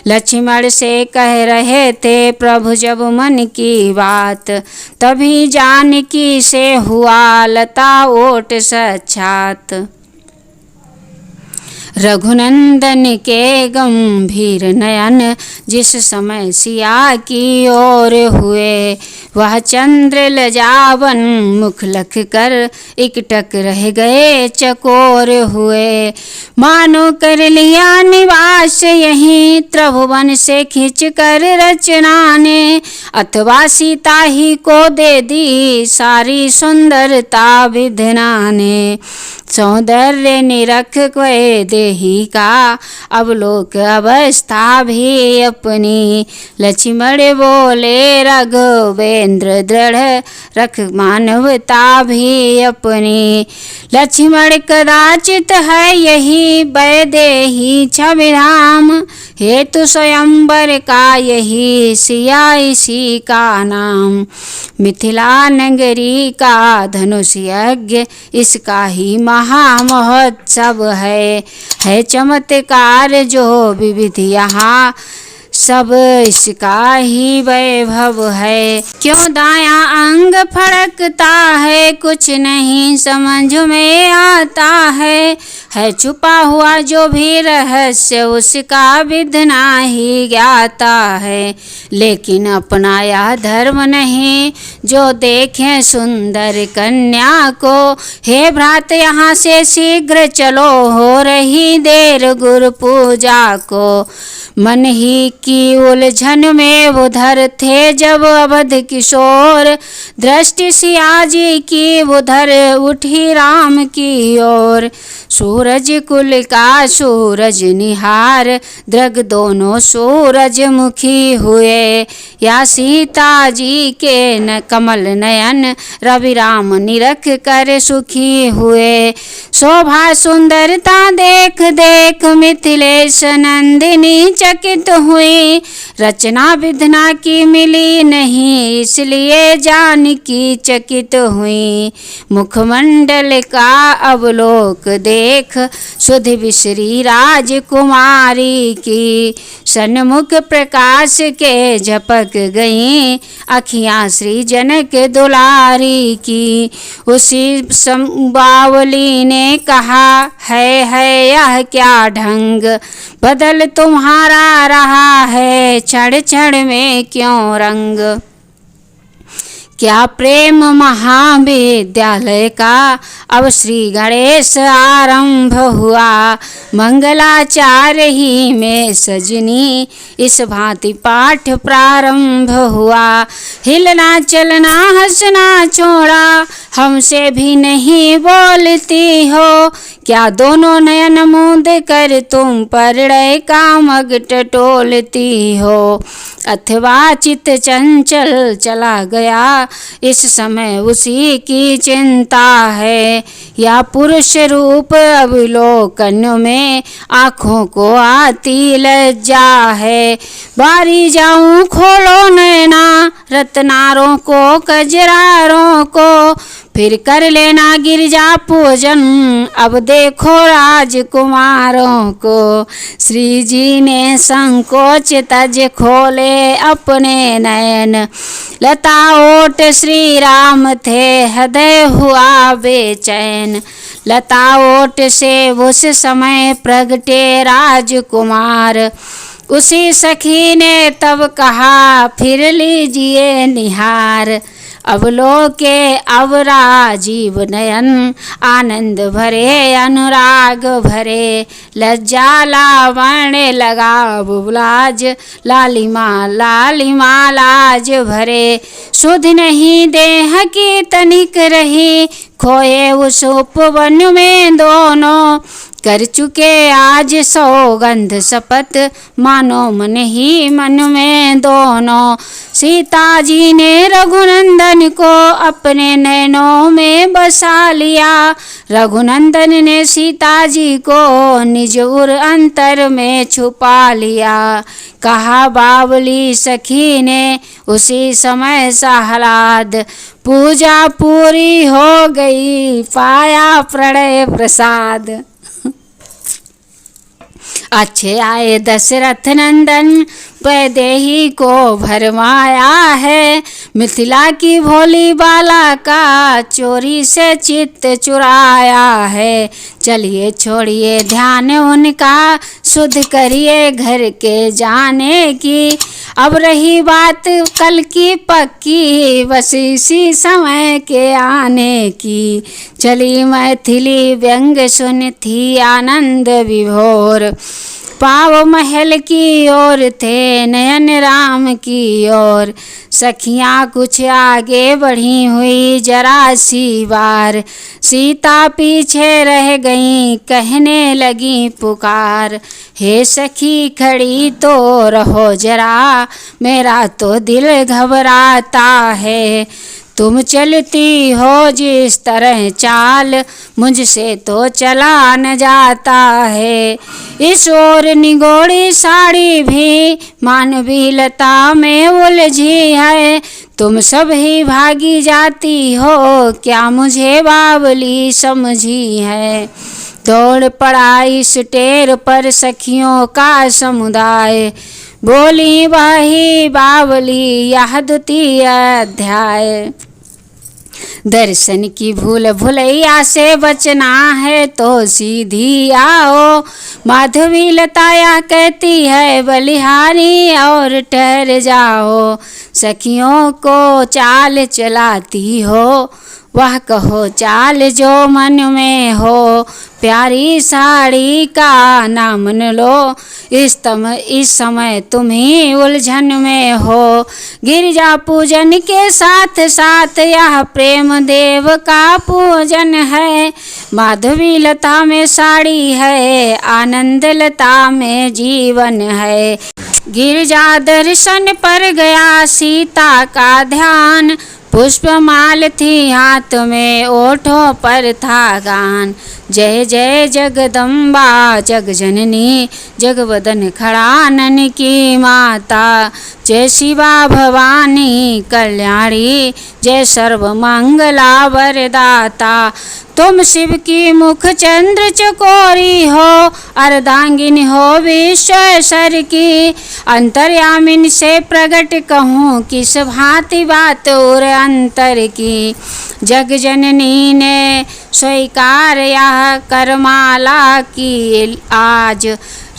लक्ष्मण से कह रहे थे प्रभु जब मन की बात, तभी जानकी से हुआ लता ओट साक्षात। रघुनंदन के गंभीर नयन जिस समय सिया की ओर हुए, वह चंद्र लजावन मुख लख कर एकटक रह गए चकोर हुए। मानो कर लिया निवास यहीं त्रिभुवन से खींच कर रचना ने, अथवा सीता ही को दे दी सारी सुंदरता विधना ने। सौंदर्य निरख क्वय देही का अवलोक अवस्था भी अपनी, लक्ष्मण बोले रघुवेंद्र दृढ़ रख मानवता भी अपनी। लक्ष्मण कदाचित है यही वैदेही छविधाम, हेतु स्वयंवर का यही सिया इसी का नाम। मिथिला नगरी का धनुष यज्ञ इसका ही महामहोत्सव है चमत्कार जो विविध यहाँ सब इसका ही वैभव है। क्यों दायां अंग फड़कता है कुछ नहीं समझ में आता है छुपा हुआ जो भी रहस्य उसका विधना ही ज्ञाता है। लेकिन अपनाया धर्म नहीं जो देखें सुंदर कन्या को, हे भ्रात यहाँ से शीघ्र चलो हो रही देर गुरु पूजा को। मन ही की उलझन में उधर थे जब अवध किशोर, दृष्टि सिया जी की उधर उठी राम की ओर। सूरज कुल का सूरज निहार दृग दोनों सूरज मुखी हुए, या सीता जी के न कमल नयन रवि राम निरख कर सुखी हुए। शोभा सुंदरता देख देख मिथिलेश नंदिनी चकित हुई, रचना विधना की मिली नहीं इसलिए जानकी चकित हुई। मुखमंडल का अवलोक देख सुध विश्री राजकुमारी की, सन्मुख प्रकाश के झपक गई अखियां श्री जनक दुलारी की। उसी बावली ने कहा है यह क्या ढंग, बदल तुम्हारा रहा है क्षण क्षण में क्यों रंग। क्या प्रेम महाविद्यालय का अब श्री गणेश आरंभ हुआ, मंगलाचार्य ही में सजनी इस भांति पाठ प्रारंभ हुआ। हिलना चलना हंसना छोड़ा हमसे भी नहीं बोलती हो, क्या दोनों नयन मूंद कर तुम परिणय का मग टटोलती हो। अथवा चित्त चंचल चला गया इस समय उसी की चिंता है, या पुरुष रूप अवलोकन में आँखों को आती लज्जा है। बारी जाऊं खोलो नैना रत्नारों को कजरारों को, फिर कर लेना गिरजा पूजन अब देखो राजकुमारों को। श्री जी ने संकोच तज खोले अपने नयन, लता ओट श्री राम थे हृदय हुआ बेचैन। लता ओट से उस समय प्रगटे राजकुमार, उसी सखी ने तब कहा फिर लीजिए निहार। अवलोके अवरा जीव नयन आनंद भरे अनुराग भरे, लज्जा लावण्य लगा बुबलाज लालिमा लाज भरे। सुध नहीं देह की तनिक रही खोए उस उपवन में दोनों, कर चुके आज सौगंध शपथ मानो मन ही मन में दोनों। सीता जी ने रघुनंदन को अपने नैनों में बसा लिया, रघुनंदन ने सीता जी को निज उर अंतर में छुपा लिया। कहा बावली सखी ने उसी समय साहलाद, पूजा पूरी हो गई पाया प्रणय प्रसाद। अच्छे आए दशरथ नंदन, वैदेही को भरमाया है। मिथिला की भोली बाला का चोरी से चित्त चुराया है। चलिए छोड़िए ध्यान उनका, शुद्ध करिए घर के जाने की। अब रही बात कल की पक्की, बस इसी समय के आने की। चली मैथिली व्यंग सुन थी आनंद विभोर, पाव महल की ओर थे नयन राम की ओर। सखियाँ कुछ आगे बढ़ी हुई जरा सी बार, सीता पीछे रह गईं कहने लगी पुकार। हे सखी खड़ी तो रहो जरा, मेरा तो दिल घबराता है। तुम चलती हो जिस तरह चाल, मुझसे तो चला न जाता है। इस ओर निगोड़ी साड़ी भी मानवी लता में उलझी है। तुम सब ही भागी जाती हो, क्या मुझे बावली समझी है। दौड़ पड़ा इस टेर पर सखियों का समुदाय, बोली वही बावली यह द्वितीय अध्याय। दर्शन की भूल भुलैया से बचना है तो सीधी आओ। माधवी लताया कहती है बलिहारी और ठहर जाओ। सखियों को चाल चलाती हो, वह कहो चाल जो मन में हो। प्यारी साड़ी का नाम न लो, इस समय तुम ही उलझन में हो। गिरजा पूजन के साथ साथ यह प्रेम देव का पूजन है। माधवी लता में साड़ी है, आनंद लता में जीवन है। गिरजा दर्शन पर गया सीता का ध्यान, पुष्पमाल थी हाथ में ओठों पर था गान। जय जय जगदम्बा जगजननी, जगवदन खड़ानन की माता। जय शिवा भवानी कल्याणी, जय सर्व मंगला वरदाता। तुम शिव की मुख चंद्र चकोरी हो, अर्धांगिनी हो विश्वेश्वर की। अंतर्यामिन से प्रगट कहूँ किस भांति बात और अंतर की। जग जननी ने स्वीकार यह करमाला की आज,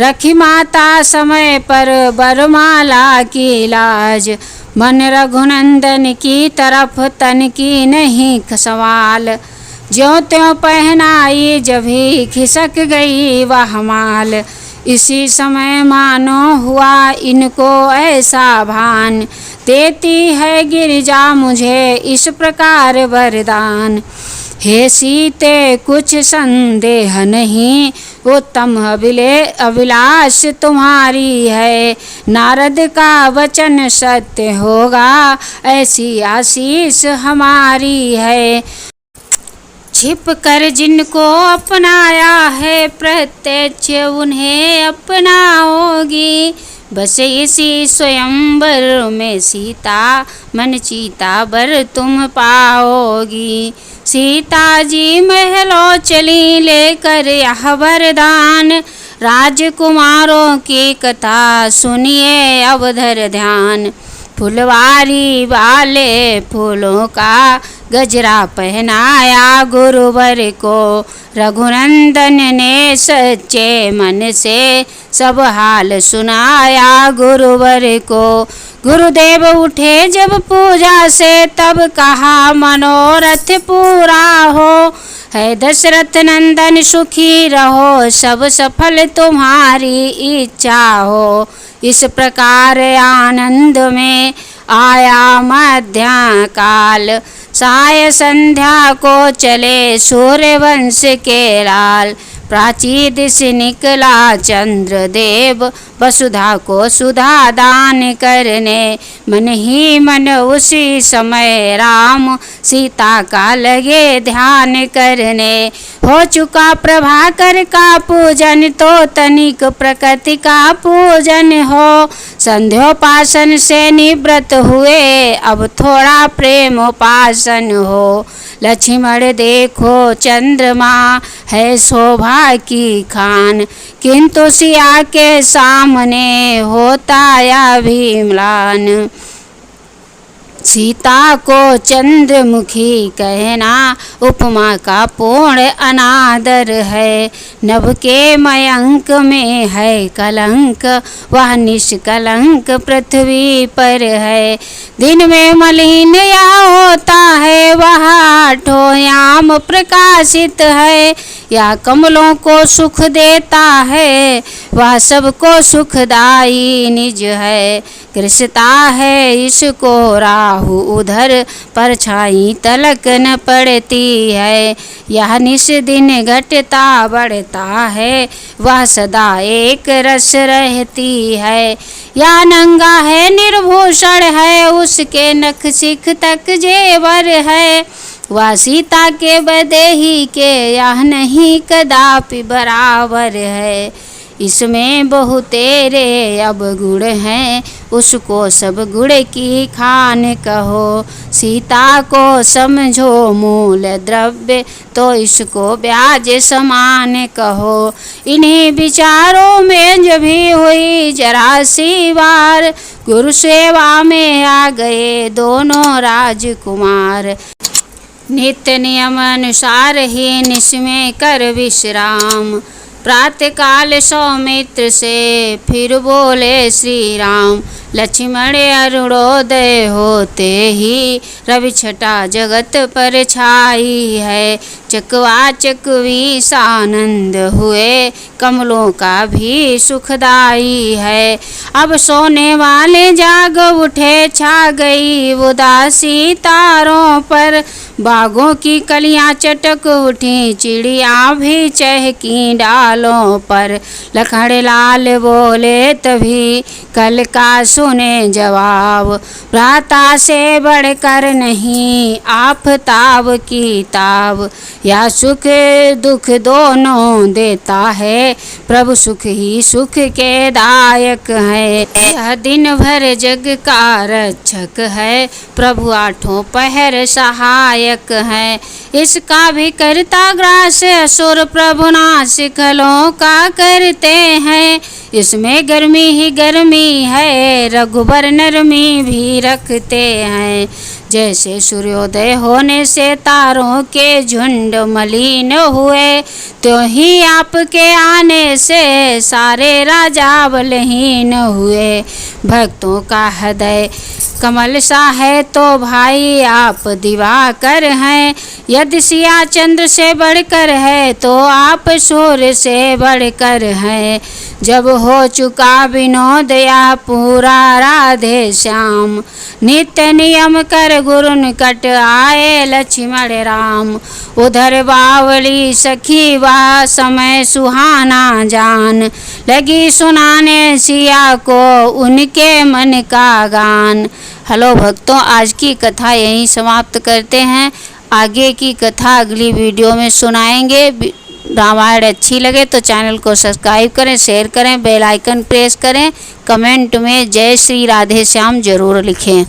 रखी माता समय पर बरमाला की लाज। मन रघुनंदन की तरफ तन की नहीं सवाल, ज्यों त्यों पहनाई जभी खिसक गई वह माल। इसी समय मानो हुआ इनको ऐसा भान, देती है गिरिजा मुझे इस प्रकार वरदान। हे सीते कुछ संदेह नहीं, उत्तम अभिलाष तुम्हारी है। नारद का वचन सत्य होगा, ऐसी आशीष हमारी है। छिप कर जिनको अपनाया है, प्रत्यक्ष उन्हें अपनाओगी। बस इसी स्वयंवर में सीता मन चीता बर तुम पाओगी। सीता जी महलों चली लेकर यह वरदान, राजकुमारों की कथा सुनिए अवधर ध्यान। फुलवारी वाले फूलों का गजरा पहनाया गुरुवर को, रघुनंदन ने सच्चे मन से सब हाल सुनाया गुरुवर को। गुरुदेव उठे जब पूजा से, तब कहा मनोरथ पूरा हो। है दशरथ नंदन सुखी रहो, सब सफल तुम्हारी इच्छा हो। इस प्रकार आनंद में आया मध्या काल, साय संध्या को चले सूर्यवंश के लाल। प्राची दिश निकला चंद्रदेव, वसुधा को सुधा दान करने। मन ही मन उसी समय राम सीता का लगे ध्यान करने। हो चुका प्रभाकर का पूजन, तो तनिक प्रकृति का पूजन हो। संध्योपासन से निवृत्त हुए, अब थोड़ा प्रेमोपासन हो। लक्ष्मण देखो चंद्रमा है शोभा की खान, किंतु सिया के सामने होता अभिम्लान। सीता को चंद्रमुखी कहना उपमा का पूर्ण अनादर है। नभ के मयंक में है कलंक, वह निष्कलंक पृथ्वी पर है। दिन में मलिन या होता है, वह आठों याम प्रकाशित है। या कमलों को सुख देता है, वह सबको सुखदाई निज है। कृष्णता है इसको राहु उधर, परछाई तलक न पड़ती है। यह निस दिन घटता बढ़ता है, वह सदा एक रस रहती है। या नंगा है निर्भूषण है, उसके नख शिख तक जेवर है। वह सीता के बदेही के यह नहीं कदापि बराबर है। इसमें बहु तेरे अब गुण हैं, उसको सब गुण की खान कहो। सीता को समझो मूल द्रव्य, तो इसको ब्याज समान कहो। इन्हीं विचारों में जब भी हुई जरा सी बार, गुरु सेवा में आ गए दोनों राजकुमार। नित्य नियम अनुसार ही निस्में कर विश्राम, प्रातःकाल सौमित्र से फिर बोले श्री राम। लक्ष्मण अरुणोदय होते ही रवि छटा जगत पर छाई है। चकवा चकवी सानंद हुए, कमलों का भी सुखदाई है। अब सोने वाले जाग उठे, छा गई उदासी तारों पर। बागों की कलियां चटक उठी, चिड़िया भी चहकी डालों पर। लखन लाल बोले तभी कल का सुने जवाब, भ्राता से बढ़कर नहीं आफताब की ताब। या सुख दुख दोनों देता है, प्रभु सुख ही सुख के दायक है। यह दिन भर जग का रक्षक है, प्रभु आठों पहर सहायक है। इसका भी करता ग्रास असुर, प्रभु नाश खलों का करते हैं। इसमें गर्मी ही गर्मी है, रघुबर नरमी भी रखते हैं। जैसे सूर्योदय होने से तारों के झुंड मलिन हुए, त्यों ही आपके आने से सारे राजा बलहीन हुए। भक्तों का हृदय कमल सा है, तो भाई आप दिवाकर हैं। यदि सिया चंद्र से बढ़कर है, तो आप सूर्य से बढ़कर हैं। जब हो चुका विनोद या पूरा राधे श्याम, नित्य नियम कर गुरु निकट आए लक्ष्मण राम। उधर बावली सखी वह समय सुहाना जान, लगी सुनाने सिया को उनके मन का गान। हेलो भक्तों, आज की कथा यहीं समाप्त करते हैं। आगे की कथा अगली वीडियो में सुनाएंगे। रामायण अच्छी लगे तो चैनल को सब्सक्राइब करें, शेयर करें, बेल आइकन प्रेस करें। कमेंट में जय श्री राधे श्याम जरूर लिखें।